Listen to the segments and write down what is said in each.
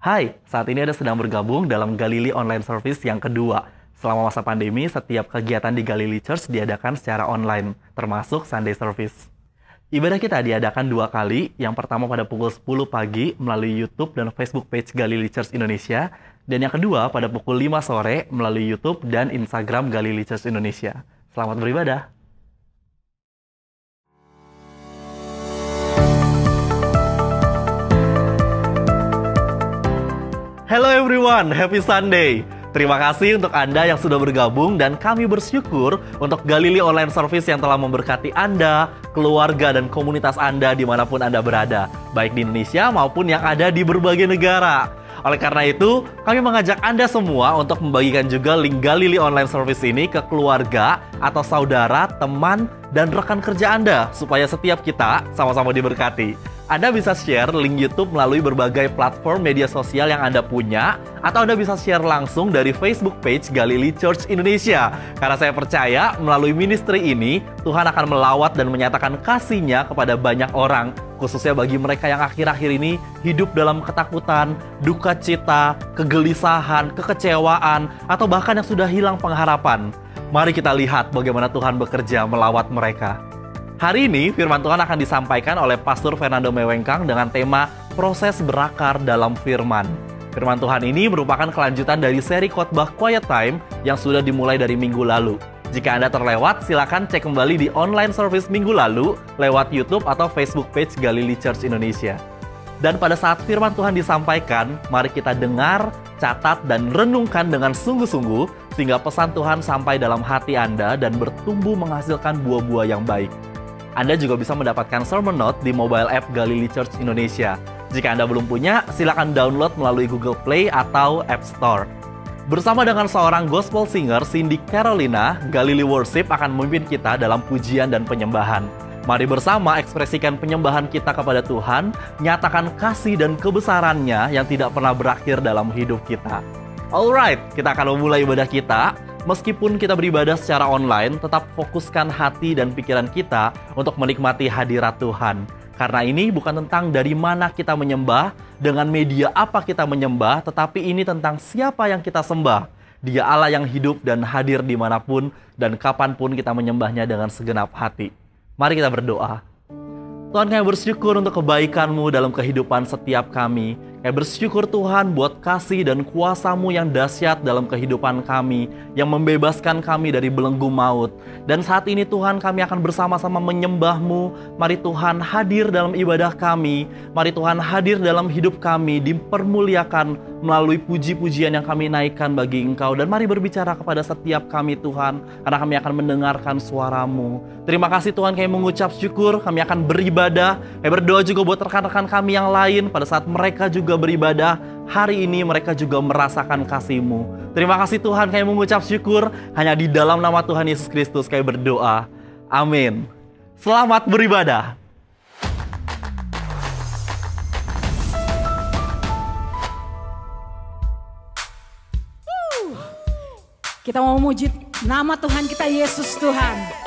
Hai, saat ini Anda sedang bergabung dalam Galilei Online Service yang kedua. Selama masa pandemi, setiap kegiatan di Galilei Church diadakan secara online, termasuk Sunday Service. Ibadah kita diadakan 2 kali, yang pertama pada pukul 10 pagi melalui YouTube dan Facebook page Galilei Church Indonesia, dan yang kedua pada pukul 5 sore melalui YouTube dan Instagram Galilei Church Indonesia. Selamat beribadah! Hello everyone, happy Sunday! Terima kasih untuk Anda yang sudah bergabung dan kami bersyukur untuk Galilei Online Service yang telah memberkati Anda, keluarga dan komunitas Anda dimanapun Anda berada, baik di Indonesia maupun yang ada di berbagai negara. Oleh karena itu, kami mengajak Anda semua untuk membagikan juga link Galilei Online Service ini ke keluarga atau saudara, teman, dan rekan kerja Anda supaya setiap kita sama-sama diberkati. Anda bisa share link YouTube melalui berbagai platform media sosial yang Anda punya, atau Anda bisa share langsung dari Facebook page Galilei Church Indonesia. Karena saya percaya melalui ministry ini, Tuhan akan melawat dan menyatakan kasih-Nya kepada banyak orang, khususnya bagi mereka yang akhir-akhir ini hidup dalam ketakutan, duka cita, kegelisahan, kekecewaan, atau bahkan yang sudah hilang pengharapan. Mari kita lihat bagaimana Tuhan bekerja melawat mereka. Hari ini firman Tuhan akan disampaikan oleh Pastor Fernando Mewengkang dengan tema Proses Berakar dalam Firman. Firman Tuhan ini merupakan kelanjutan dari seri khotbah Quiet Time yang sudah dimulai dari minggu lalu. Jika Anda terlewat, silakan cek kembali di online service minggu lalu lewat YouTube atau Facebook page Galilei Church Indonesia. Dan pada saat firman Tuhan disampaikan, mari kita dengar, catat, dan renungkan dengan sungguh-sungguh sehingga pesan Tuhan sampai dalam hati Anda dan bertumbuh menghasilkan buah-buah yang baik. Anda juga bisa mendapatkan sermon note di mobile app Galilei Church Indonesia. Jika Anda belum punya, silakan download melalui Google Play atau App Store. Bersama dengan seorang gospel singer, Cindy Carolina, Galilei Worship akan memimpin kita dalam pujian dan penyembahan. Mari bersama ekspresikan penyembahan kita kepada Tuhan, nyatakan kasih dan kebesaran-Nya yang tidak pernah berakhir dalam hidup kita. Alright, kita akan memulai ibadah kita. Meskipun kita beribadah secara online, tetap fokuskan hati dan pikiran kita untuk menikmati hadirat Tuhan. Karena ini bukan tentang dari mana kita menyembah, dengan media apa kita menyembah, tetapi ini tentang siapa yang kita sembah. Dia Allah yang hidup dan hadir dimanapun dan kapanpun kita menyembahnya dengan segenap hati. Mari kita berdoa. Tuhan, kami bersyukur untuk kebaikan-Mu dalam kehidupan setiap kami. Kami bersyukur Tuhan buat kasih dan kuasa-Mu yang dahsyat dalam kehidupan kami, yang membebaskan kami dari belenggu maut. Dan saat ini Tuhan, kami akan bersama-sama menyembah-Mu. Mari Tuhan hadir dalam ibadah kami. Mari Tuhan hadir dalam hidup kami, dipermuliakan melalui puji-pujian yang kami naikkan bagi Engkau. Dan mari berbicara kepada setiap kami Tuhan, karena kami akan mendengarkan suara-Mu. Terima kasih Tuhan, kami mengucap syukur, kami akan beribadah. Kami berdoa juga buat rekan-rekan kami yang lain pada saat mereka juga beribadah. Hari ini mereka juga merasakan kasih-Mu. Terima kasih Tuhan, kami mengucap syukur. Hanya di dalam nama Tuhan Yesus Kristus kami berdoa. Amin. Selamat beribadah. Kita mau memuji nama Tuhan kita, Yesus Tuhan.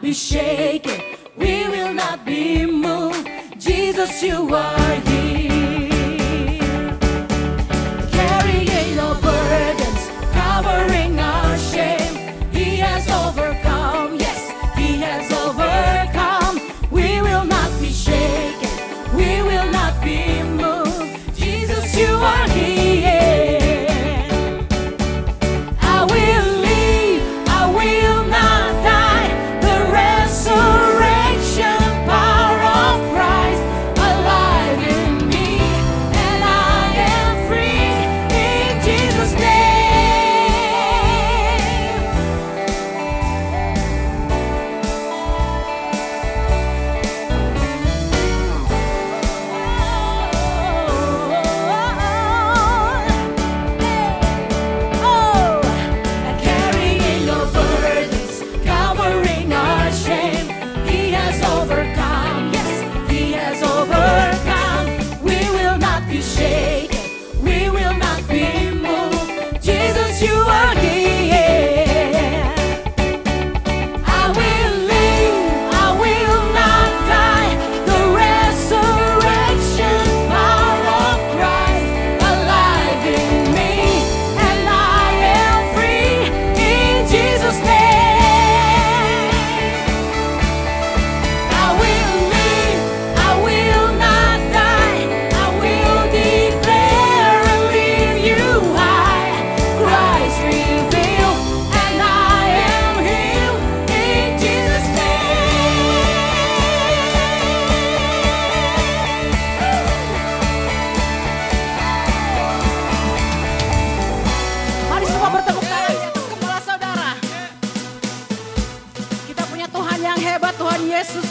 Shaken, we will not be moved. Jesus, you are here, carrying our burdens, covering our shame. He has overcome, yes, He has overcome. We will not be shaken, we will not be moved. Jesus, you are here. I will live, I will not die. The resurrection power of Christ alive in me.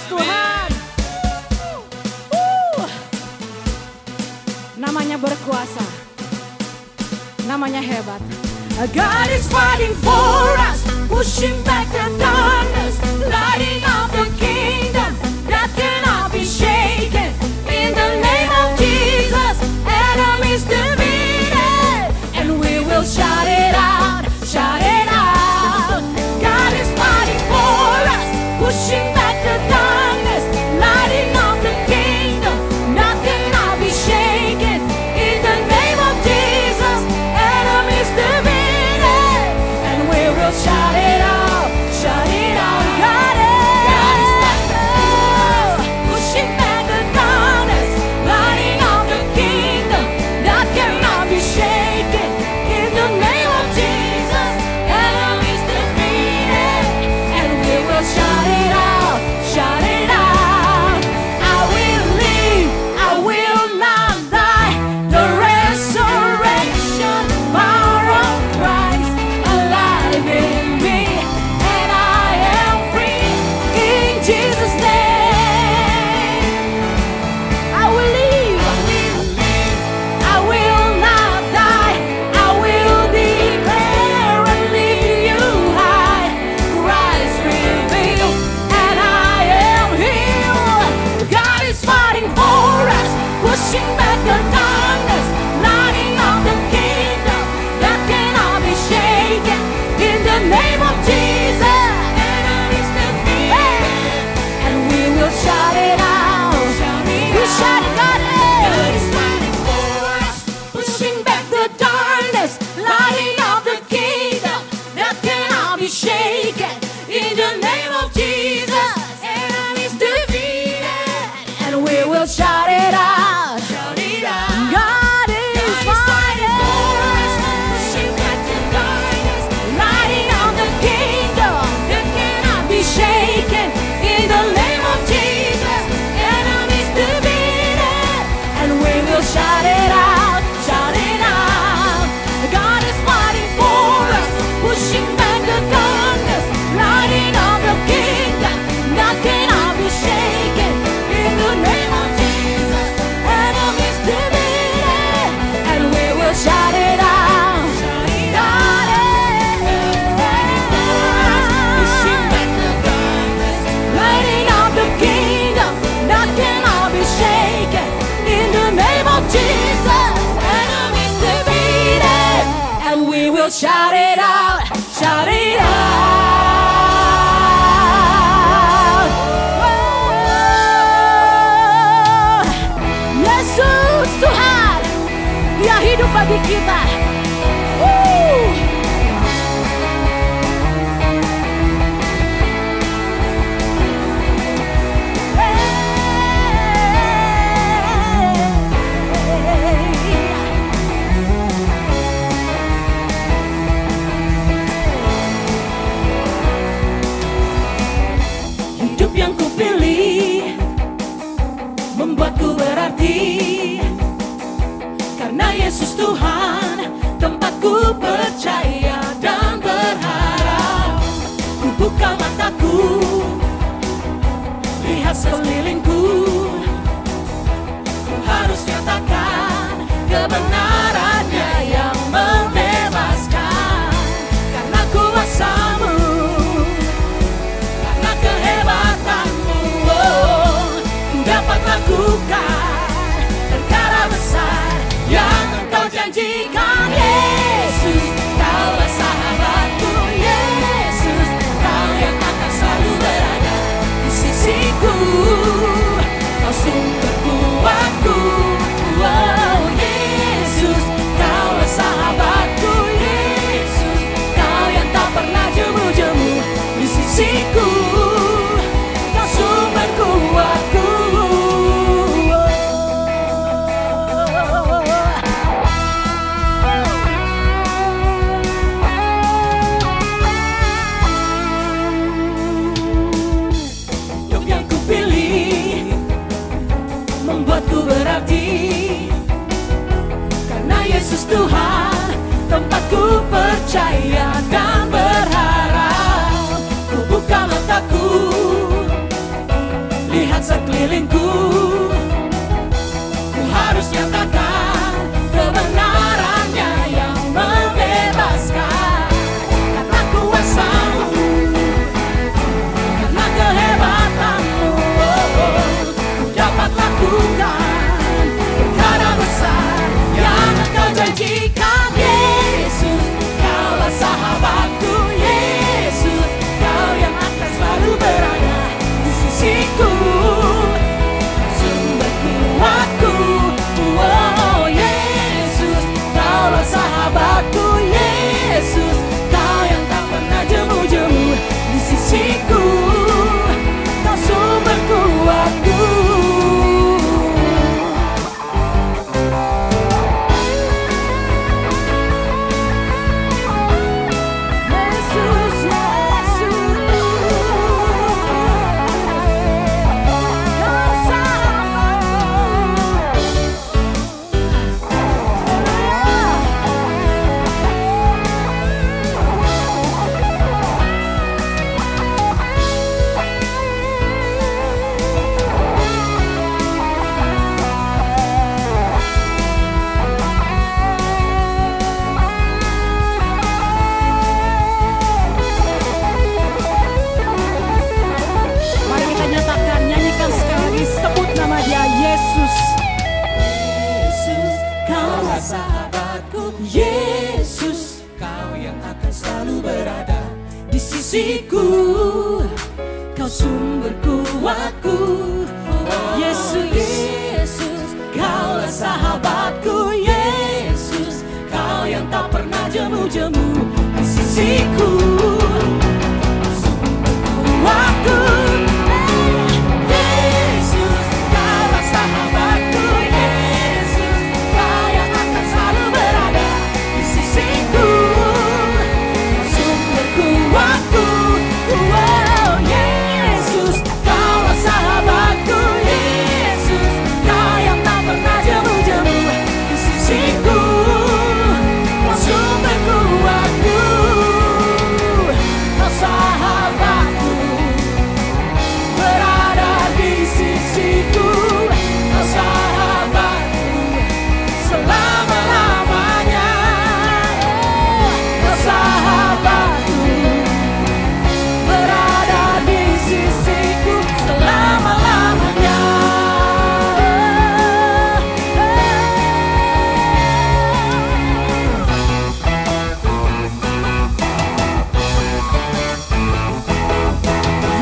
Tuhan. Namanya berkuasa. Namanya hebat. God is fighting for us, pushing back the darkness, lighting up the kingdom that cannot be shaken. In the name of Jesus, enemies defeated, and we will shout it out, shout it out. God is fighting for us, pushing back the darkness, lighting up the kingdom that cannot be shaken. In the name of Jesus, enemies defeated. Shout it out, shout it out. God is pushing back the darkness, lighting up the kingdom that cannot be shaken. In the name of Jesus, enemies defeated, and we will shout it out, shout it out. I will live, I will not die. The resurrection power of Christ alive in me, and I am free in Jesus' name. I will live, I will not die. I will declare and lift you high. Christ revealed, and I am healed. God is fighting for us, pushing back the darkness, lighting up the kingdom that cannot be shaken. In the name of Jesus, enemies defeated, and we will shout it out. We shout it, God is fighting for us, pushing back the darkness, lighting up the kingdom that cannot be shaken. In the name of Jesus, enemies defeated, and we will shout it out. Shout it out. God is fighting for us, pushing back the darkness, lighting up the kingdom that cannot be shaken. In the name of Jesus, enemies defeated, and we will shout it out, shout it out. God is fighting for us, pushing back the darkness, lighting up the kingdom that cannot be shaken. In the name of Jesus, enemies defeated, and we will shout it out, shout it out. Pushing back the darkness, lighting up the kingdom that cannot be shaken. In the name of Jesus, enemies defeated, and we will shout it out, shout it out. Yesus Tuhan, Dia hidup bagi kita. Hidup yang kupilih membuatku berarti, karena Yesus Tuhan tempatku percaya dan berharap. Ku buka mataku, lihat sekelilingku, ku harus nyatakan kebenarannya yang membebaskan. Karena kuasa-Mu, karena kehebatanmu, ku dapat lakukan perkara besar yang Engkau janjikan. Yesus, akan selalu berada di sisiku. Kau sumber kuatku, Yesus, Kaulah sahabatku, Yesus, Kau yang tak pernah jemu-jemu di sisiku. Sumber kuatku, Yesus, Kaulah sahabatku, Yesus, Kau yang akan selalu berada di sisiku. Sumber kuatku, oh Yesus, Kaulah sahabatku, Yesus, Kau yang tak pernah jemu-jemu di sisiku. Kau sumber kuatku, Kau sahabatku, berada di sisiku. Kau sahabatku selama-lamanya. Kau sahabatku, berada di sisiku selama-lamanya.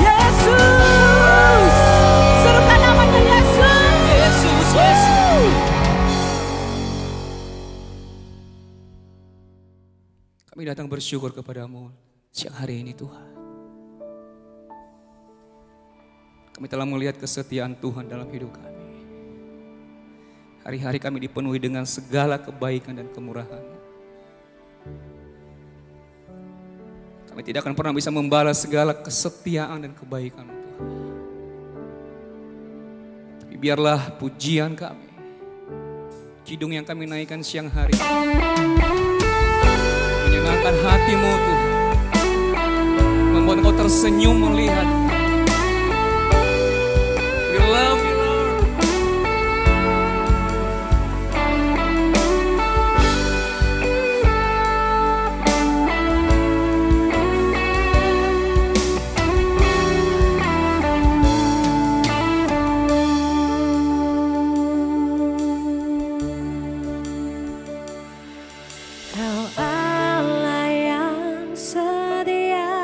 Yesus, serukan namanya Yesus. Yesus, Yesus. Kami datang bersyukur kepadamu siang hari ini Tuhan. Kami telah melihat kesetiaan Tuhan dalam hidup kami. Hari-hari kami dipenuhi dengan segala kebaikan dan kemurahan. Kami tidak akan pernah bisa membalas segala kesetiaan dan kebaikan Tuhan. Tapi biarlah pujian kami, kidung yang kami naikkan siang hari, menyenangkan hatimu Tuhan, membuat Engkau tersenyum melihat. We love you Lord. Kau Allah yang setia,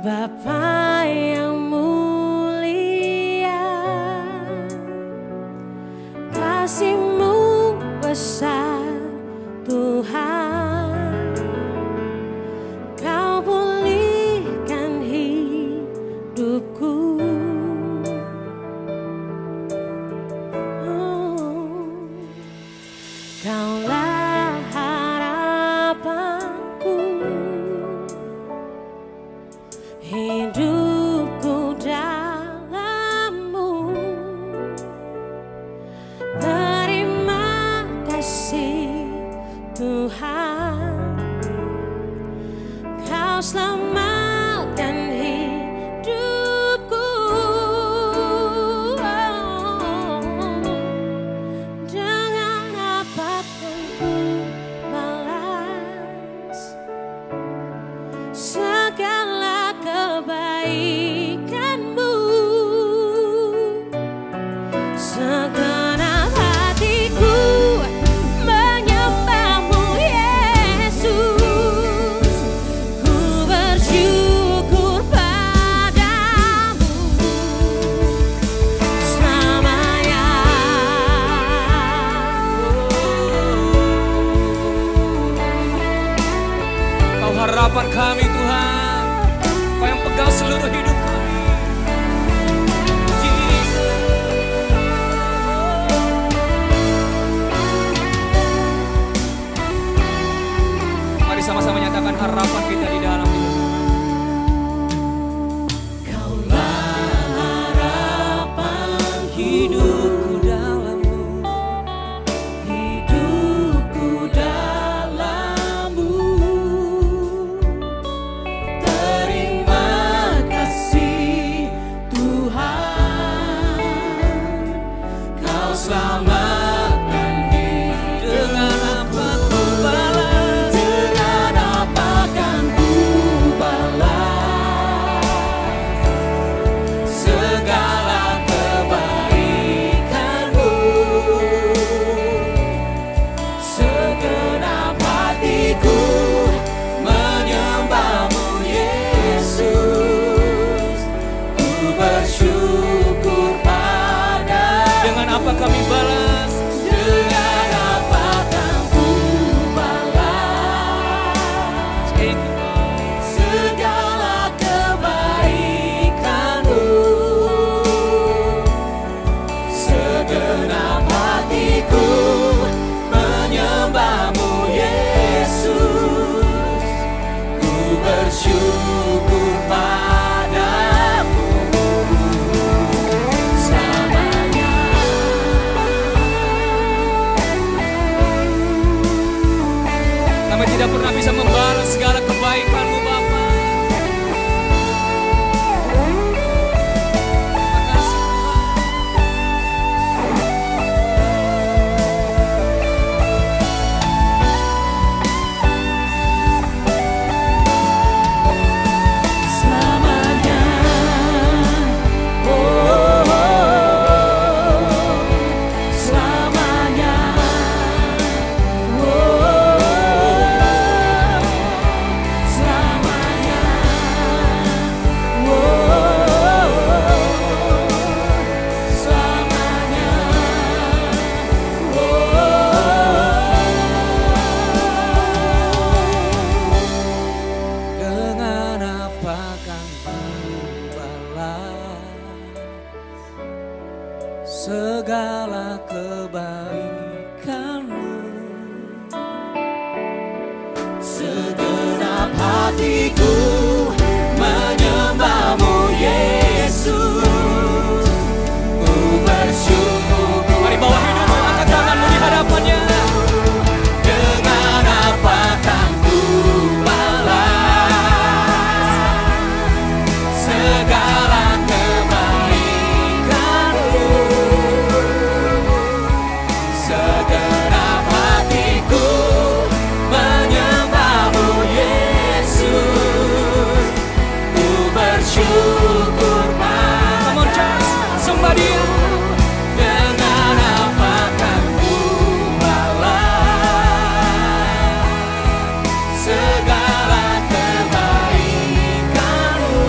Bapa yang mulia, kasih-Mu besar Tuhan. Kau pulihkan hidupku. Kaulah harapanku, hidupku dalam-Mu. Terima kasih Tuhan, Kau selamatkan hidupku. Dengan apa kan ku balas segala kebaikan-Mu? Segenap hatiku menyembah-Mu, Yesus. Ku bersyukur padamu selamanya. Kau harapan kami Tuhan, Kau yang pegang seluruh hidup kami. Jesus. Mari sama-sama nyatakan harapan kita di dalam hidup. Kaulah harapan hidupku dalam-Mu, hidupku dalam-Mu. Terima kasih Tuhan, Kau selamatkan hidup. Dengan apa ku balas? Dengan apa kan ku tidak pernah bisa membalas segala kebaikan-Mu Bapa. Segala kebaikan-Mu, segenap hatiku menyembah-Mu Yesus. Ku bersyukur. Mari bawa hidupmu, angkat tanganmu di hadapannya. Dengan apa kan ku balas segala kebaikan-Mu. Segenap hatiku menyembah-Mu Yesus. Ku bersyukur Come on, church. Sembah Dia. dengan apa kan ku balas segala kebaikan-Mu.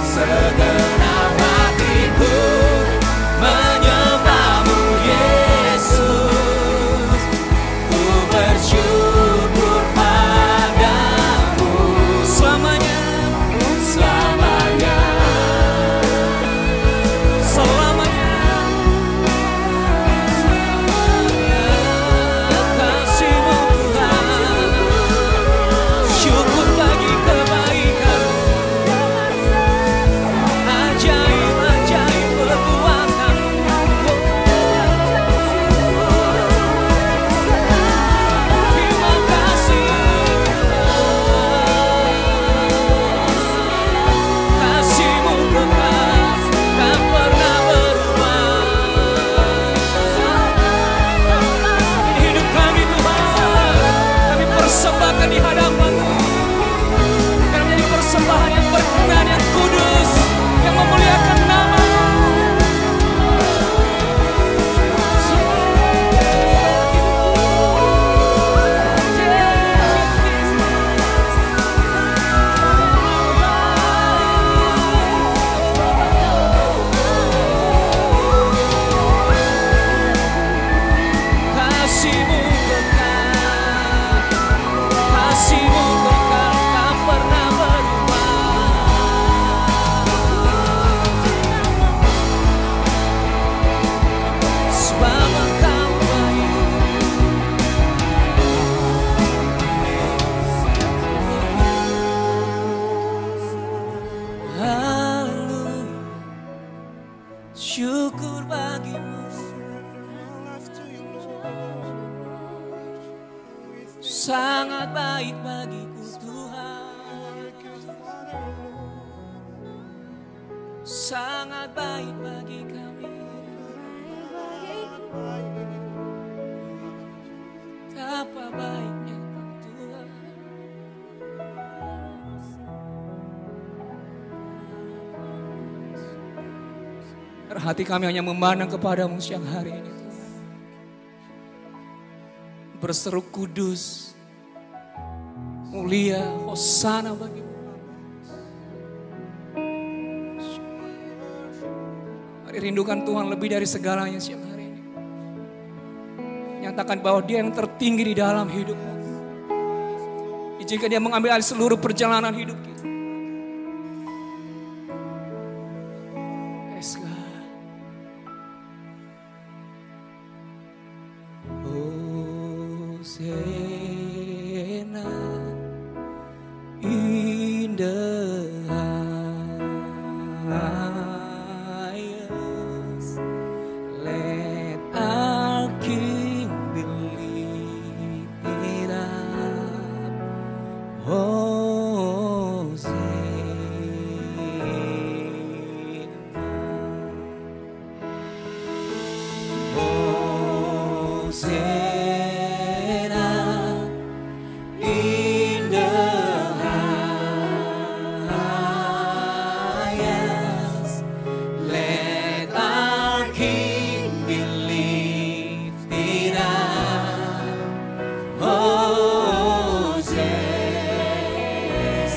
Segenap hatiku menyembah-Mu Yesus. Ku bersyukur padamu Selamanya, selamanya. selamanya. Kasih-Mu Tuhan. Syukur bagi kebaikan-Mu. Ajaib-ajaib perbuatan-Mu. Terima kasih kasih-Mu kekal, tak pernah berubah. Ini hidup kami Tuhan, kami persembahkan di hadapan-Mu. Karena menjadi persembahan yang berkenan, yang kudus, yang memuliakan nama-Mu. Kasih-Mu kekal, kasih-Mu kekal, tak pernah berubah. Sebab Engkau baik. Haleluya, syukur bagi-Mu. Sangat baik bagiku Tuhan. Sangat baik bagi kami. Betapa baiknya Tuhan. Hati kami hanya memandang kepadamu siang hari ini. Berseru kudus, mulia, hosana bagimu. Mari rindukan Tuhan lebih dari segalanya siang hari ini. Nyatakan bahwa Dia yang tertinggi di dalam hidupmu. Izinkan Dia mengambil alih seluruh perjalanan hidup kita. Yes, God. Hosana in the highest. Let our King be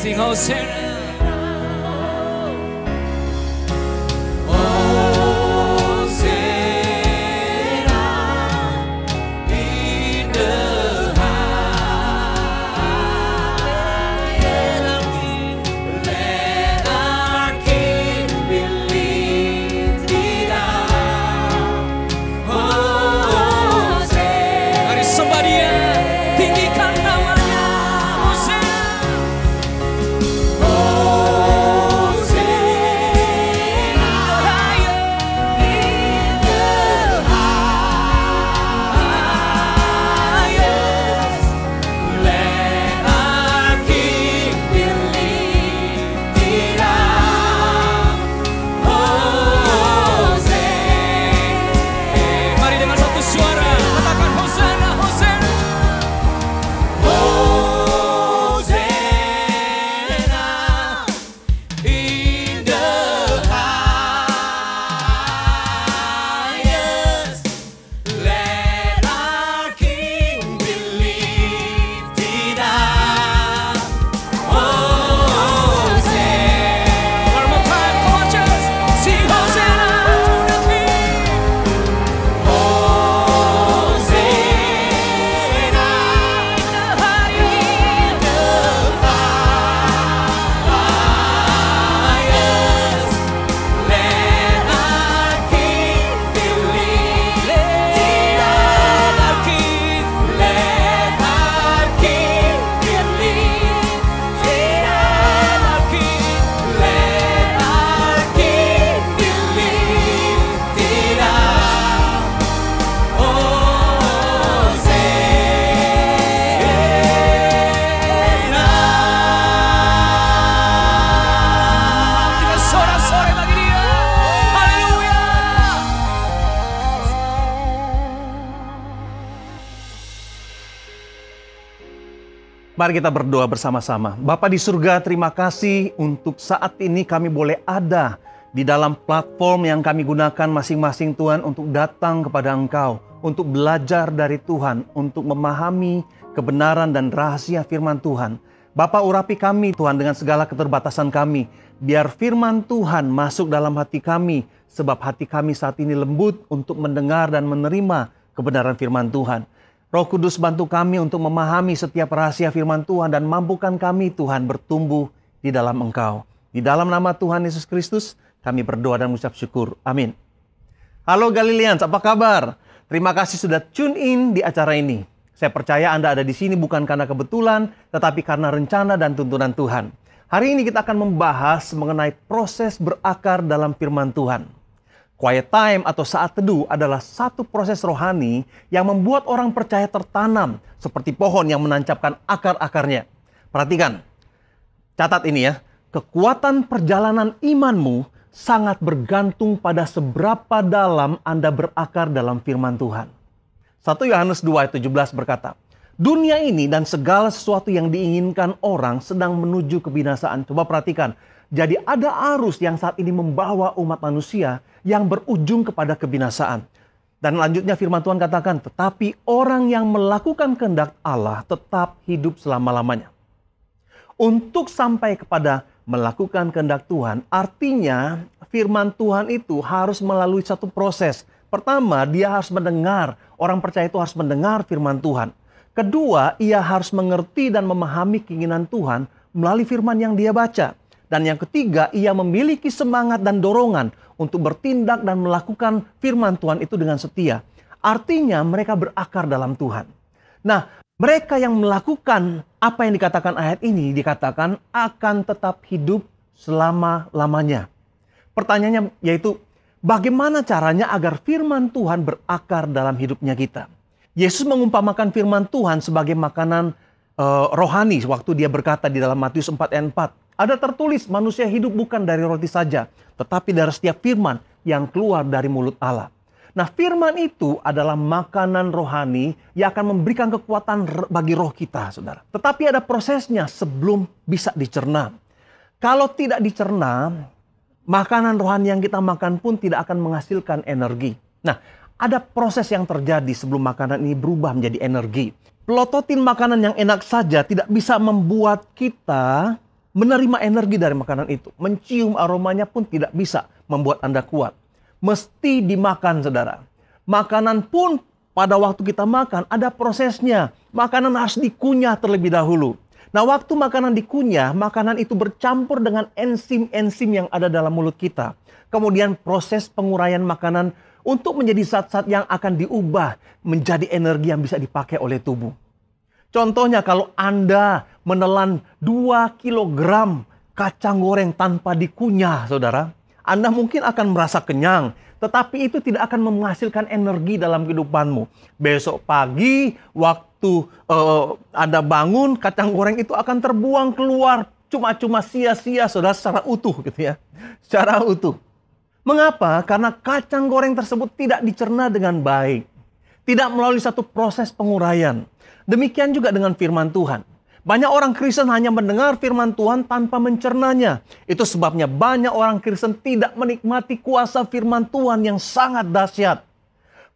Sing Hosanna. Mari kita berdoa bersama-sama. Bapa di surga, terima kasih untuk saat ini kami boleh ada di dalam platform yang kami gunakan masing-masing Tuhan untuk datang kepada Engkau, untuk belajar dari Tuhan, untuk memahami kebenaran dan rahasia firman Tuhan. Bapa, urapi kami Tuhan dengan segala keterbatasan kami. Biar firman Tuhan masuk dalam hati kami, sebab hati kami saat ini lembut untuk mendengar dan menerima kebenaran firman Tuhan. Roh Kudus, bantu kami untuk memahami setiap rahasia firman Tuhan dan mampukan kami Tuhan bertumbuh di dalam Engkau. Di dalam nama Tuhan Yesus Kristus kami berdoa dan mengucap syukur. Amin. Halo Galileans, apa kabar? Terima kasih sudah tune in di acara ini. Saya percaya Anda ada di sini bukan karena kebetulan, tetapi karena rencana dan tuntunan Tuhan. Hari ini kita akan membahas mengenai proses berakar dalam firman Tuhan. Quiet time atau saat teduh adalah satu proses rohani yang membuat orang percaya tertanam seperti pohon yang menancapkan akar-akarnya. Perhatikan, catat ini ya, kekuatan perjalanan imanmu sangat bergantung pada seberapa dalam Anda berakar dalam firman Tuhan. 1 Yohanes 2 ayat 17 berkata, dunia ini dan segala sesuatu yang diinginkan orang sedang menuju kebinasaan. Coba perhatikan. Jadi ada arus yang saat ini membawa umat manusia yang berujung kepada kebinasaan. Dan lanjutnya firman Tuhan katakan, tetapi orang yang melakukan kehendak Allah tetap hidup selama-lamanya. Untuk sampai kepada melakukan kehendak Tuhan, artinya firman Tuhan itu harus melalui satu proses. Pertama, dia harus mendengar. Orang percaya itu harus mendengar firman Tuhan. Kedua, ia harus mengerti dan memahami keinginan Tuhan melalui firman yang dia baca. Dan yang ketiga, ia memiliki semangat dan dorongan untuk bertindak dan melakukan firman Tuhan itu dengan setia. Artinya mereka berakar dalam Tuhan. Nah, mereka yang melakukan apa yang dikatakan ayat ini, dikatakan akan tetap hidup selama-lamanya. Pertanyaannya yaitu, bagaimana caranya agar firman Tuhan berakar dalam hidupnya kita? Yesus mengumpamakan firman Tuhan sebagai makanan rohani waktu dia berkata di dalam Matius 4 ayat 4. Ada tertulis, manusia hidup bukan dari roti saja, tetapi dari setiap firman yang keluar dari mulut Allah. Nah, firman itu adalah makanan rohani yang akan memberikan kekuatan bagi roh kita, saudara. Tetapi ada prosesnya sebelum bisa dicerna. Kalau tidak dicerna, makanan rohani yang kita makan pun tidak akan menghasilkan energi. Nah, ada proses yang terjadi sebelum makanan ini berubah menjadi energi. Pelototin makanan yang enak saja tidak bisa membuat kita menerima energi dari makanan itu. Mencium aromanya pun tidak bisa membuat Anda kuat. Mesti dimakan, saudara. Makanan pun pada waktu kita makan ada prosesnya. Makanan harus dikunyah terlebih dahulu. Nah, waktu makanan dikunyah, makanan itu bercampur dengan enzim-enzim yang ada dalam mulut kita. Kemudian proses penguraian makanan untuk menjadi zat-zat yang akan diubah menjadi energi yang bisa dipakai oleh tubuh. Contohnya kalau Anda menelan 2 kilogram kacang goreng tanpa dikunyah, saudara, Anda mungkin akan merasa kenyang, tetapi itu tidak akan menghasilkan energi dalam kehidupanmu. Besok pagi, waktu Anda bangun, kacang goreng itu akan terbuang keluar cuma-cuma sia-sia, saudara, secara utuh gitu ya. Secara utuh. Mengapa? Karena kacang goreng tersebut tidak dicerna dengan baik. Tidak melalui satu proses penguraian. Demikian juga dengan firman Tuhan. Banyak orang Kristen hanya mendengar firman Tuhan tanpa mencernanya. Itu sebabnya banyak orang Kristen tidak menikmati kuasa firman Tuhan yang sangat dahsyat.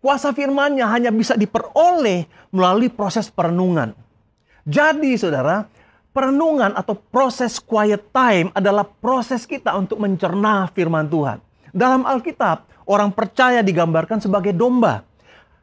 Kuasa firman-Nya hanya bisa diperoleh melalui proses perenungan. Jadi, saudara, perenungan atau proses quiet time adalah proses kita untuk mencerna firman Tuhan. Dalam Alkitab, orang percaya digambarkan sebagai domba.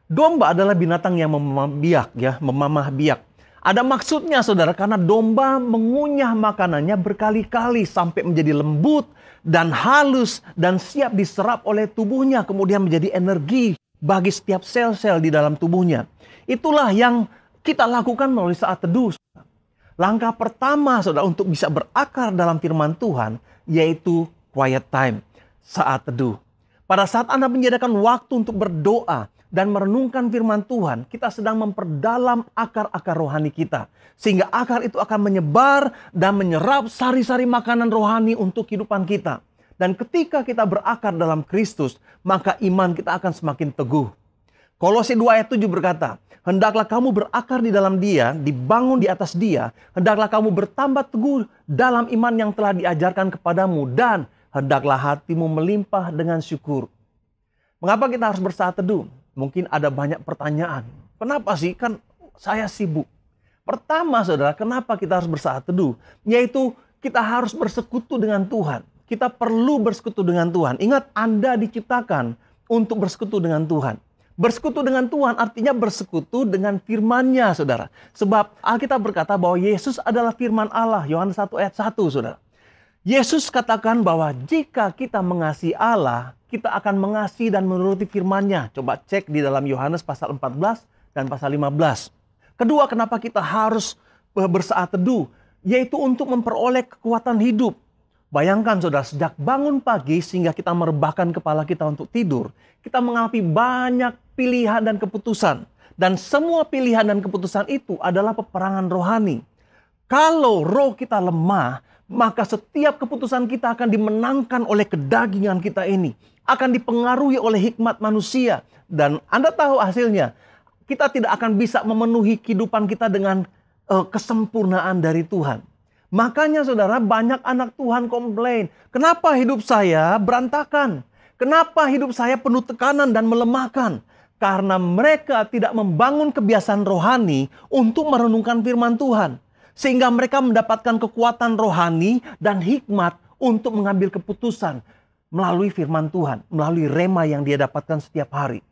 Domba adalah binatang yang memamah biak. Ada maksudnya, saudara, karena domba mengunyah makanannya berkali-kali sampai menjadi lembut dan halus dan siap diserap oleh tubuhnya, kemudian menjadi energi bagi setiap sel-sel di dalam tubuhnya. Itulah yang kita lakukan melalui saat teduh. Langkah pertama, saudara, untuk bisa berakar dalam firman Tuhan, yaitu quiet time, saat teduh. Pada saat Anda menyediakan waktu untuk berdoa dan merenungkan firman Tuhan, kita sedang memperdalam akar-akar rohani kita. Sehingga akar itu akan menyebar dan menyerap sari-sari makanan rohani untuk kehidupan kita. Dan ketika kita berakar dalam Kristus, maka iman kita akan semakin teguh. Kolose 2 ayat 7 berkata, hendaklah kamu berakar di dalam Dia, dibangun di atas Dia. Hendaklah kamu bertambah teguh dalam iman yang telah diajarkan kepadamu. Dan hendaklah hatimu melimpah dengan syukur. Mengapa kita harus bersaat teduh? Mungkin ada banyak pertanyaan. Kenapa sih? Kan saya sibuk. Pertama, saudara, kenapa kita harus bersaat teduh? Yaitu kita harus bersekutu dengan Tuhan. Kita perlu bersekutu dengan Tuhan. Ingat, Anda diciptakan untuk bersekutu dengan Tuhan. Bersekutu dengan Tuhan artinya bersekutu dengan firman-Nya, saudara. Sebab Alkitab berkata bahwa Yesus adalah firman Allah. Yohanes 1 ayat 1, saudara. Yesus katakan bahwa jika kita mengasihi Allah, kita akan mengasihi dan menuruti firman-Nya. Coba cek di dalam Yohanes pasal 14 dan pasal 15. Kedua, kenapa kita harus bersaat teduh? Yaitu untuk memperoleh kekuatan hidup. Bayangkan, saudara, sejak bangun pagi sehingga kita merebahkan kepala kita untuk tidur, kita mengalami banyak pilihan dan keputusan. Dan semua pilihan dan keputusan itu adalah peperangan rohani. Kalau roh kita lemah, maka setiap keputusan kita akan dimenangkan oleh kedagingan kita ini. Akan dipengaruhi oleh hikmat manusia. Dan Anda tahu hasilnya. Kita tidak akan bisa memenuhi kehidupan kita dengan kesempurnaan dari Tuhan. Makanya, saudara, banyak anak Tuhan komplain. Kenapa hidup saya berantakan? Kenapa hidup saya penuh tekanan dan melemahkan? Karena mereka tidak membangun kebiasaan rohani untuk merenungkan firman Tuhan. Sehingga mereka mendapatkan kekuatan rohani dan hikmat untuk mengambil keputusan melalui firman Tuhan, melalui rema yang dia dapatkan setiap hari.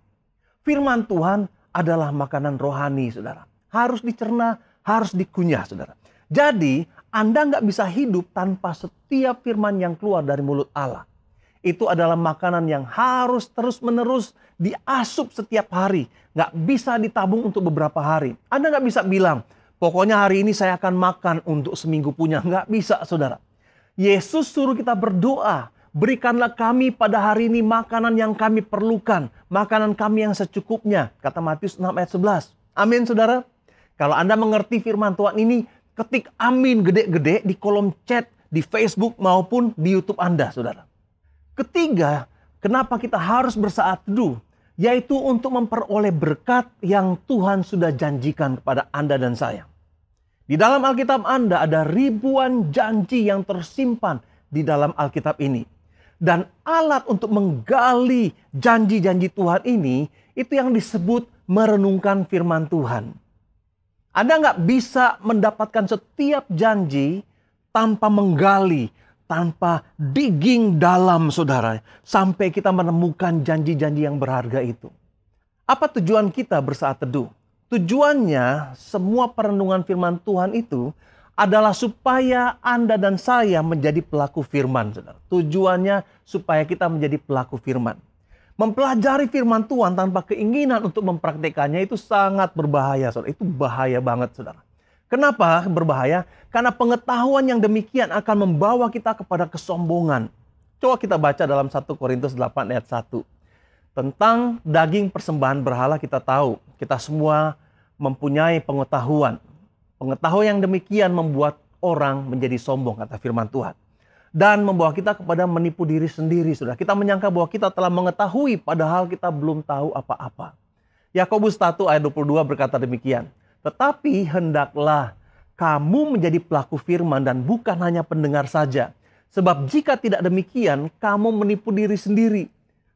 Firman Tuhan adalah makanan rohani, saudara. Harus dicerna, harus dikunyah, saudara. Jadi, Anda nggak bisa hidup tanpa setiap firman yang keluar dari mulut Allah. Itu adalah makanan yang harus terus-menerus diasup setiap hari. Nggak bisa ditabung untuk beberapa hari. Anda nggak bisa bilang, pokoknya hari ini saya akan makan untuk seminggu punya. Nggak bisa, saudara. Yesus suruh kita berdoa. Berikanlah kami pada hari ini makanan yang kami perlukan. Makanan kami yang secukupnya. Kata Matius 6 ayat 11. Amin, saudara. Kalau Anda mengerti firman Tuhan ini, ketik amin gede-gede di kolom chat, di Facebook maupun di YouTube Anda, saudara. Ketiga, kenapa kita harus bersaat teduh? Yaitu untuk memperoleh berkat yang Tuhan sudah janjikan kepada Anda dan saya. Di dalam Alkitab Anda ada ribuan janji yang tersimpan di dalam Alkitab ini. Dan alat untuk menggali janji-janji Tuhan ini, itu yang disebut merenungkan firman Tuhan. Anda nggak bisa mendapatkan setiap janji tanpa menggali, tanpa digging dalam, saudara, sampai kita menemukan janji-janji yang berharga itu. Apa tujuan kita bersaat teduh? Tujuannya semua perenungan firman Tuhan itu adalah supaya Anda dan saya menjadi pelaku firman, saudara. Tujuannya supaya kita menjadi pelaku firman. Mempelajari firman Tuhan tanpa keinginan untuk mempraktekannya itu sangat berbahaya, saudara. Itu bahaya banget, saudara. Kenapa berbahaya? Karena pengetahuan yang demikian akan membawa kita kepada kesombongan. Coba kita baca dalam 1 Korintus 8 ayat 1. Tentang daging persembahan berhala kita tahu. Kita semua mempunyai pengetahuan. Pengetahuan yang demikian membuat orang menjadi sombong, kata firman Tuhan. Dan membawa kita kepada menipu diri sendiri, saudara. Kita menyangka bahwa kita telah mengetahui padahal kita belum tahu apa-apa. Yakobus 1 ayat 22 berkata demikian. Tetapi hendaklah kamu menjadi pelaku firman dan bukan hanya pendengar saja. Sebab jika tidak demikian, kamu menipu diri sendiri.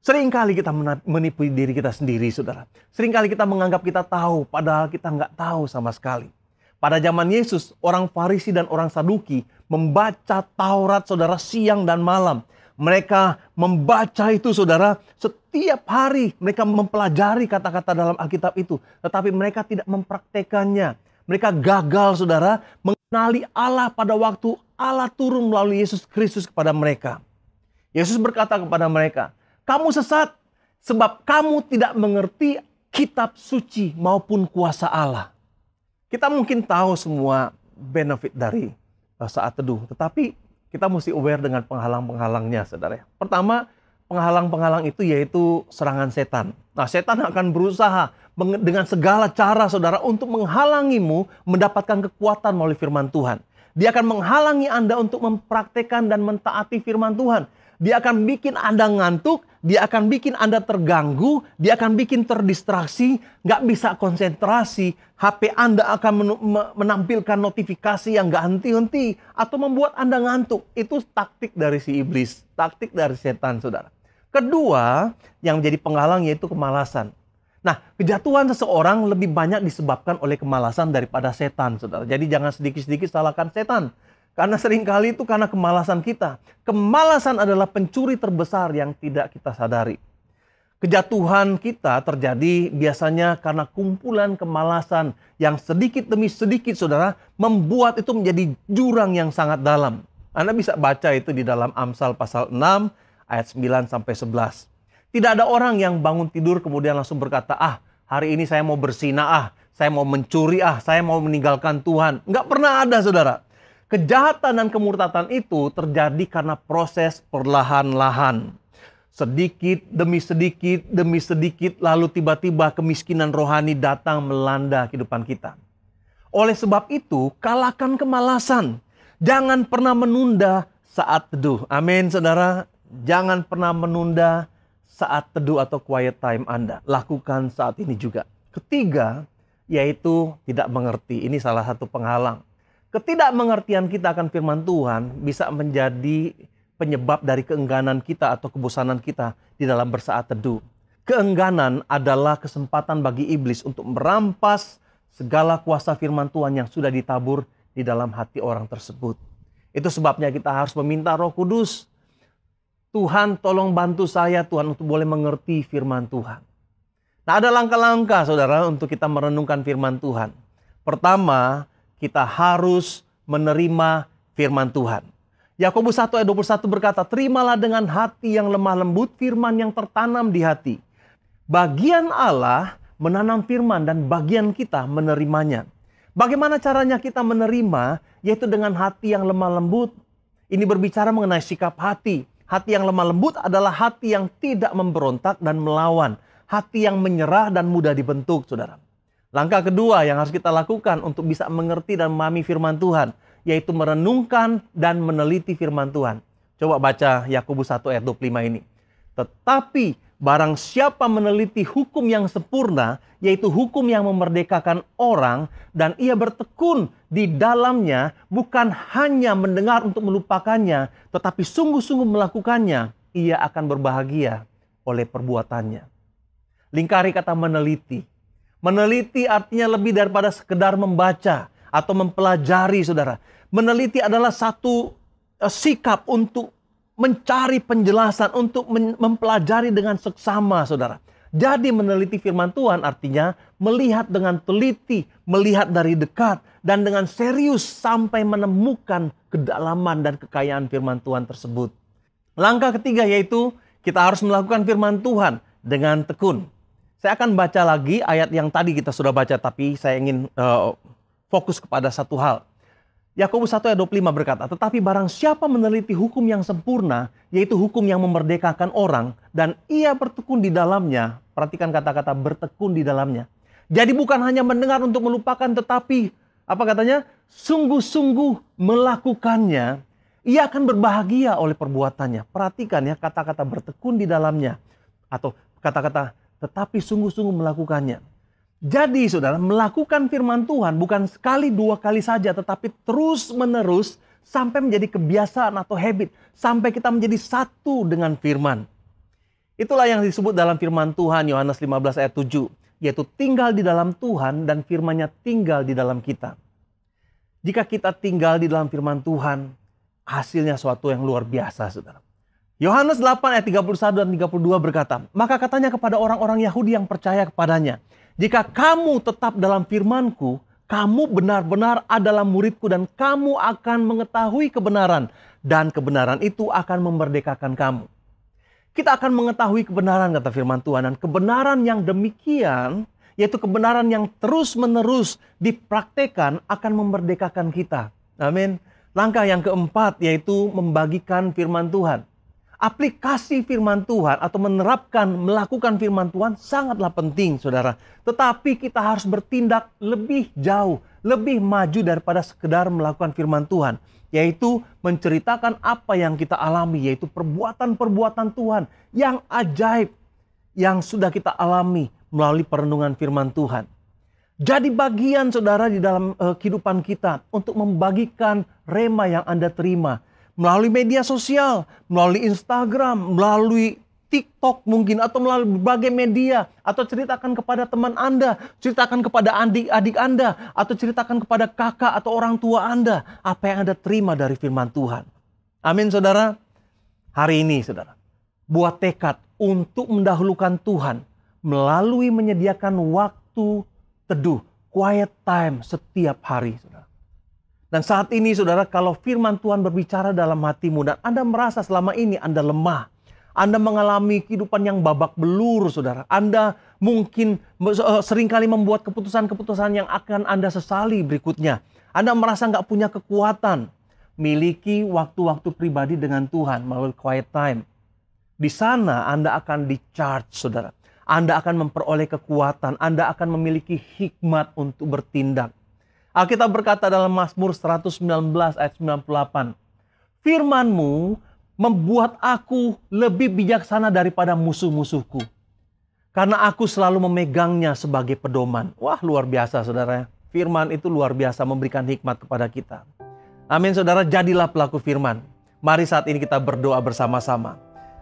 Seringkali kita menipu diri kita sendiri, saudara. Seringkali kita menganggap kita tahu, padahal kita nggak tahu sama sekali. Pada zaman Yesus, orang Farisi dan orang Saduki membaca Taurat, saudara, siang dan malam. Mereka membaca itu, saudara, setiap hari. Mereka mempelajari kata-kata dalam Alkitab itu. Tetapi mereka tidak mempraktekannya. Mereka gagal, saudara, mengenali Allah pada waktu Allah turun melalui Yesus Kristus kepada mereka. Yesus berkata kepada mereka, kamu sesat sebab kamu tidak mengerti kitab suci maupun kuasa Allah. Kita mungkin tahu semua benefit dari saat teduh. Tetapi kita mesti aware dengan penghalang-penghalangnya, saudara. Pertama, penghalang-penghalang itu yaitu serangan setan. Nah, setan akan berusaha dengan segala cara, saudara, untuk menghalangimu mendapatkan kekuatan melalui firman Tuhan. Dia akan menghalangi Anda untuk mempraktekkan dan mentaati firman Tuhan. Dia akan bikin Anda ngantuk, dia akan bikin Anda terganggu, dia akan bikin terdistraksi, nggak bisa konsentrasi. HP Anda akan menampilkan notifikasi yang nggak henti-henti, atau membuat Anda ngantuk. Itu taktik dari si iblis, taktik dari setan, saudara. Kedua, yang menjadi penghalang yaitu kemalasan. Nah, kejatuhan seseorang lebih banyak disebabkan oleh kemalasan daripada setan, saudara. Jadi jangan sedikit-sedikit salahkan setan. Karena seringkali itu karena kemalasan kita. Kemalasan adalah pencuri terbesar yang tidak kita sadari. Kejatuhan kita terjadi biasanya karena kumpulan kemalasan yang sedikit demi sedikit, saudara, membuat itu menjadi jurang yang sangat dalam. Anda bisa baca itu di dalam Amsal pasal 6 ayat 9 sampai 11. Tidak ada orang yang bangun tidur kemudian langsung berkata, hari ini saya mau berzinah, saya mau mencuri, saya mau meninggalkan Tuhan. Enggak pernah ada, saudara. Kejahatan dan kemurtatan itu terjadi karena proses perlahan-lahan. Sedikit demi sedikit, lalu tiba-tiba kemiskinan rohani datang melanda kehidupan kita. Oleh sebab itu, kalahkan kemalasan. Jangan pernah menunda saat teduh. Amin, saudara. Jangan pernah menunda saat teduh atau quiet time Anda. Lakukan saat ini juga. Ketiga, yaitu tidak mengerti. Ini salah satu penghalang. Ketidakmengertian kita akan firman Tuhan bisa menjadi penyebab dari keengganan kita atau kebosanan kita di dalam bersaat teduh. Keengganan adalah kesempatan bagi iblis untuk merampas segala kuasa firman Tuhan yang sudah ditabur di dalam hati orang tersebut. Itu sebabnya kita harus meminta Roh Kudus. Tuhan, tolong bantu saya, Tuhan, untuk boleh mengerti firman Tuhan. Nah, ada langkah-langkah, saudara, untuk kita merenungkan firman Tuhan. Pertama, kita harus menerima firman Tuhan. Yakobus 1 ayat 21 berkata, terimalah dengan hati yang lemah lembut firman yang tertanam di hati. Bagian Allah menanam firman dan bagian kita menerimanya. Bagaimana caranya kita menerima? Yaitu dengan hati yang lemah lembut. Ini berbicara mengenai sikap hati. Hati yang lemah lembut adalah hati yang tidak memberontak dan melawan. Hati yang menyerah dan mudah dibentuk, saudara. Langkah kedua yang harus kita lakukan untuk bisa mengerti dan memahami firman Tuhan, yaitu merenungkan dan meneliti firman Tuhan. Coba baca Yakobus 1 ayat 25 ini. Tetapi barang siapa meneliti hukum yang sempurna, yaitu hukum yang memerdekakan orang, dan ia bertekun di dalamnya, bukan hanya mendengar untuk melupakannya, tetapi sungguh-sungguh melakukannya, ia akan berbahagia oleh perbuatannya. Lingkari kata meneliti. Meneliti artinya lebih daripada sekedar membaca atau mempelajari, saudara. Meneliti adalah satu sikap untuk mencari penjelasan, untuk mempelajari dengan seksama, saudara. Jadi meneliti firman Tuhan artinya melihat dengan teliti, melihat dari dekat, dan dengan serius sampai menemukan kedalaman dan kekayaan firman Tuhan tersebut. Langkah ketiga yaitu kita harus melakukan firman Tuhan dengan tekun. Saya akan baca lagi ayat yang tadi kita sudah baca, tapi saya ingin fokus kepada satu hal. Yakobus 1 ayat 25 berkata, tetapi barang siapa meneliti hukum yang sempurna, yaitu hukum yang memerdekakan orang, dan ia bertekun di dalamnya. Perhatikan kata-kata bertekun di dalamnya. Jadi bukan hanya mendengar untuk melupakan, tetapi apa katanya? Sungguh-sungguh melakukannya, ia akan berbahagia oleh perbuatannya. Perhatikan ya kata-kata bertekun di dalamnya. Atau kata-kata tetapi sungguh-sungguh melakukannya. Jadi saudara, melakukan firman Tuhan bukan sekali dua kali saja, tetapi terus menerus sampai menjadi kebiasaan atau habit. Sampai kita menjadi satu dengan firman. Itulah yang disebut dalam firman Tuhan Yohanes 15 ayat 7. Yaitu tinggal di dalam Tuhan dan firman-Nya tinggal di dalam kita. Jika kita tinggal di dalam firman Tuhan, hasilnya suatu yang luar biasa saudara. Yohanes 8 ayat 31 dan 32 berkata, maka katanya kepada orang-orang Yahudi yang percaya kepadanya, jika kamu tetap dalam firman-Ku, kamu benar-benar adalah murid-Ku dan kamu akan mengetahui kebenaran. Dan kebenaran itu akan memerdekakan kamu. Kita akan mengetahui kebenaran, kata firman Tuhan. Dan kebenaran yang demikian, yaitu kebenaran yang terus-menerus dipraktekkan akan memerdekakan kita. Amin. Langkah yang keempat yaitu membagikan firman Tuhan. Aplikasi firman Tuhan atau melakukan firman Tuhan sangatlah penting, saudara. Tetapi kita harus bertindak lebih jauh, lebih maju daripada sekedar melakukan firman Tuhan. Yaitu menceritakan apa yang kita alami, yaitu perbuatan-perbuatan Tuhan yang ajaib yang sudah kita alami melalui perenungan firman Tuhan. Jadi bagian saudara di dalam kehidupan kita untuk membagikan rema yang Anda terima. Melalui media sosial, melalui Instagram, melalui TikTok mungkin, atau melalui berbagai media. Atau ceritakan kepada teman Anda, ceritakan kepada adik-adik Anda, atau ceritakan kepada kakak atau orang tua Anda. Apa yang Anda terima dari firman Tuhan. Amin saudara. Hari ini saudara, buat tekad untuk mendahulukan Tuhan melalui menyediakan waktu teduh, quiet time setiap hari saudara. Dan saat ini saudara, kalau firman Tuhan berbicara dalam hatimu dan Anda merasa selama ini Anda lemah, Anda mengalami kehidupan yang babak belur saudara, Anda mungkin seringkali membuat keputusan-keputusan yang akan Anda sesali berikutnya. Anda merasa nggak punya kekuatan, miliki waktu-waktu pribadi dengan Tuhan melalui quiet time. Di sana Anda akan di-charge saudara. Anda akan memperoleh kekuatan, Anda akan memiliki hikmat untuk bertindak. Alkitab berkata dalam Mazmur 119 ayat 98. Firman-Mu membuat aku lebih bijaksana daripada musuh-musuhku. Karena aku selalu memegangnya sebagai pedoman. Wah luar biasa saudara. Firman itu luar biasa memberikan hikmat kepada kita. Amin saudara, jadilah pelaku firman. Mari saat ini kita berdoa bersama-sama.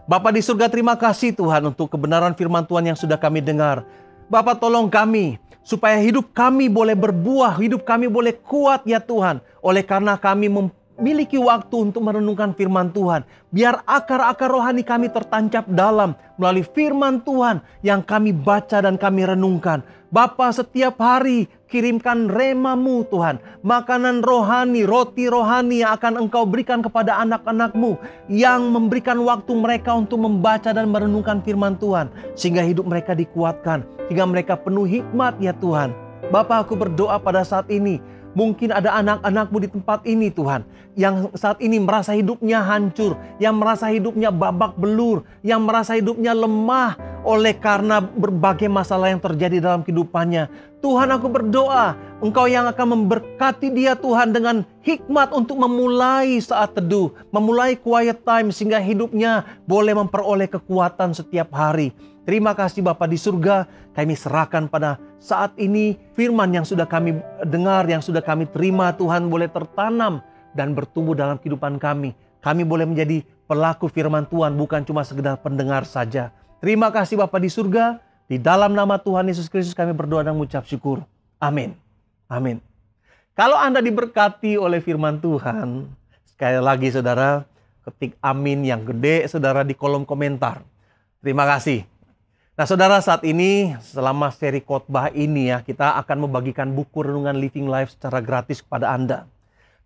Bapa di surga, terima kasih Tuhan untuk kebenaran firman Tuhan yang sudah kami dengar. Bapa tolong kami supaya hidup kami boleh berbuah, hidup kami boleh kuat ya Tuhan. Oleh karena kami memiliki waktu untuk merenungkan firman Tuhan. Biar akar-akar rohani kami tertancap dalam melalui firman Tuhan yang kami baca dan kami renungkan. Bapa setiap hari kirimkan rema-Mu Tuhan. Makanan rohani, roti rohani yang akan Engkau berikan kepada anak-anak-Mu. Yang memberikan waktu mereka untuk membaca dan merenungkan firman Tuhan. Sehingga hidup mereka dikuatkan. Sehingga mereka penuh hikmat ya Tuhan. Bapa aku berdoa pada saat ini. Mungkin ada anak-anak-Mu di tempat ini Tuhan. Yang saat ini merasa hidupnya hancur. Yang merasa hidupnya babak belur. Yang merasa hidupnya lemah. Oleh karena berbagai masalah yang terjadi dalam kehidupannya. Tuhan aku berdoa. Engkau yang akan memberkati dia Tuhan dengan hikmat untuk memulai saat teduh. Memulai quiet time sehingga hidupnya boleh memperoleh kekuatan setiap hari. Terima kasih Bapa di surga, kami serahkan pada saat ini firman yang sudah kami dengar, yang sudah kami terima Tuhan boleh tertanam dan bertumbuh dalam kehidupan kami. Kami boleh menjadi pelaku firman Tuhan, bukan cuma sekedar pendengar saja. Terima kasih Bapa di surga, di dalam nama Tuhan Yesus Kristus kami berdoa dan mengucap syukur. Amin. Amin. Kalau Anda diberkati oleh firman Tuhan, sekali lagi saudara, ketik amin yang gede saudara di kolom komentar. Terima kasih. Nah saudara, saat ini selama seri khotbah ini ya, kita akan membagikan buku Renungan Living Life secara gratis kepada Anda.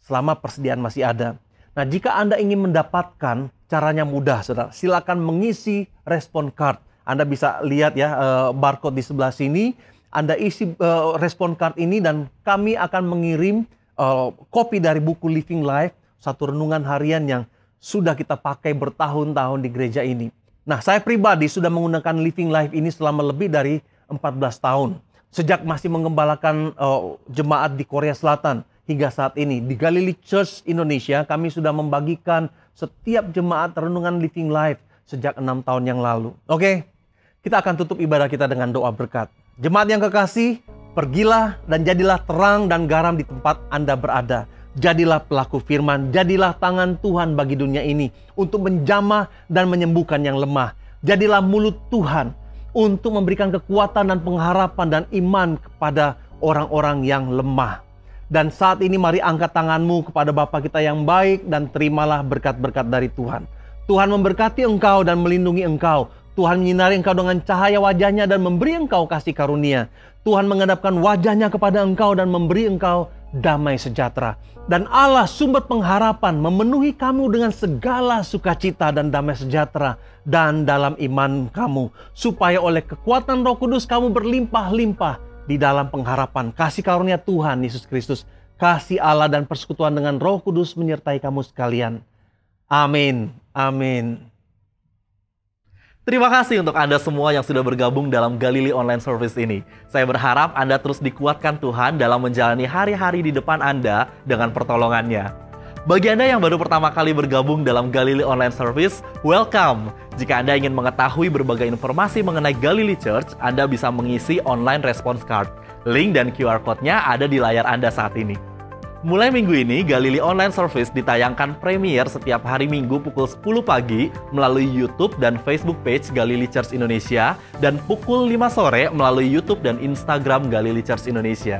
Selama persediaan masih ada. Nah jika Anda ingin mendapatkan, caranya mudah saudara. Silakan mengisi respon card. Anda bisa lihat ya barcode di sebelah sini. Anda isi respon card ini dan kami akan mengirim kopi dari buku Living Life, satu renungan harian yang sudah kita pakai bertahun-tahun di gereja ini. Nah, saya pribadi sudah menggunakan Living Life ini selama lebih dari 14 tahun. Sejak masih mengembalakan jemaat di Korea Selatan hingga saat ini. Di Galilee Church Indonesia, kami sudah membagikan setiap jemaat renungan Living Life sejak 6 tahun yang lalu. Oke, kita akan tutup ibadah kita dengan doa berkat. Jemaat yang kekasih, pergilah dan jadilah terang dan garam di tempat Anda berada. Jadilah pelaku firman, jadilah tangan Tuhan bagi dunia ini untuk menjamah dan menyembuhkan yang lemah. Jadilah mulut Tuhan untuk memberikan kekuatan dan pengharapan dan iman kepada orang-orang yang lemah. Dan saat ini mari angkat tanganmu kepada Bapa kita yang baik dan terimalah berkat-berkat dari Tuhan. Tuhan memberkati engkau dan melindungi engkau. Tuhan menyinari engkau dengan cahaya wajahnya dan memberi engkau kasih karunia. Tuhan menghadapkan wajahnya kepada engkau dan memberi engkau damai sejahtera. Dan Allah sumber pengharapan memenuhi kamu dengan segala sukacita dan damai sejahtera dan dalam iman kamu. Supaya oleh kekuatan Roh Kudus kamu berlimpah-limpah di dalam pengharapan. Kasih karunia Tuhan Yesus Kristus, kasih Allah dan persekutuan dengan Roh Kudus menyertai kamu sekalian. Amin. Amin. Terima kasih untuk Anda semua yang sudah bergabung dalam Galilee Online Service ini. Saya berharap Anda terus dikuatkan Tuhan dalam menjalani hari-hari di depan Anda dengan pertolongannya. Bagi Anda yang baru pertama kali bergabung dalam Galilee Online Service, welcome! Jika Anda ingin mengetahui berbagai informasi mengenai Galilee Church, Anda bisa mengisi online response card. Link dan QR Code-nya ada di layar Anda saat ini. Mulai minggu ini, Galilee Online Service ditayangkan premier setiap hari Minggu pukul 10 pagi melalui YouTube dan Facebook page Galilee Church Indonesia dan pukul 5 sore melalui YouTube dan Instagram Galilee Church Indonesia.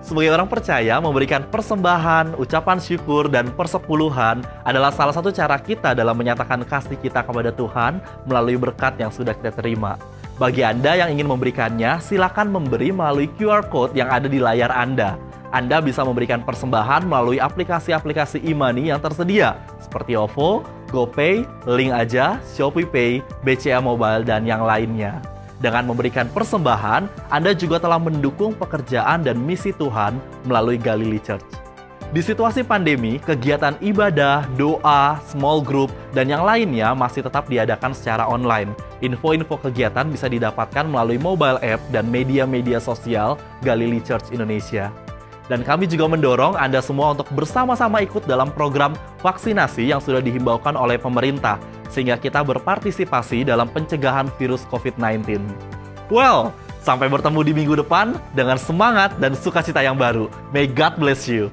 Sebagai orang percaya, memberikan persembahan, ucapan syukur, dan persepuluhan adalah salah satu cara kita dalam menyatakan kasih kita kepada Tuhan melalui berkat yang sudah kita terima. Bagi Anda yang ingin memberikannya, silakan memberi melalui QR Code yang ada di layar Anda. Anda bisa memberikan persembahan melalui aplikasi-aplikasi e-money yang tersedia seperti OVO, GoPay, Link Aja, ShopeePay, BCA Mobile, dan yang lainnya. Dengan memberikan persembahan, Anda juga telah mendukung pekerjaan dan misi Tuhan melalui Galilee Church. Di situasi pandemi, kegiatan ibadah, doa, small group, dan yang lainnya masih tetap diadakan secara online. Info-info kegiatan bisa didapatkan melalui mobile app dan media-media sosial Galilee Church Indonesia. Dan kami juga mendorong Anda semua untuk bersama-sama ikut dalam program vaksinasi yang sudah dihimbaukan oleh pemerintah, sehingga kita berpartisipasi dalam pencegahan virus COVID-19. Well, sampai bertemu di minggu depan dengan semangat dan sukacita yang baru. May God bless you.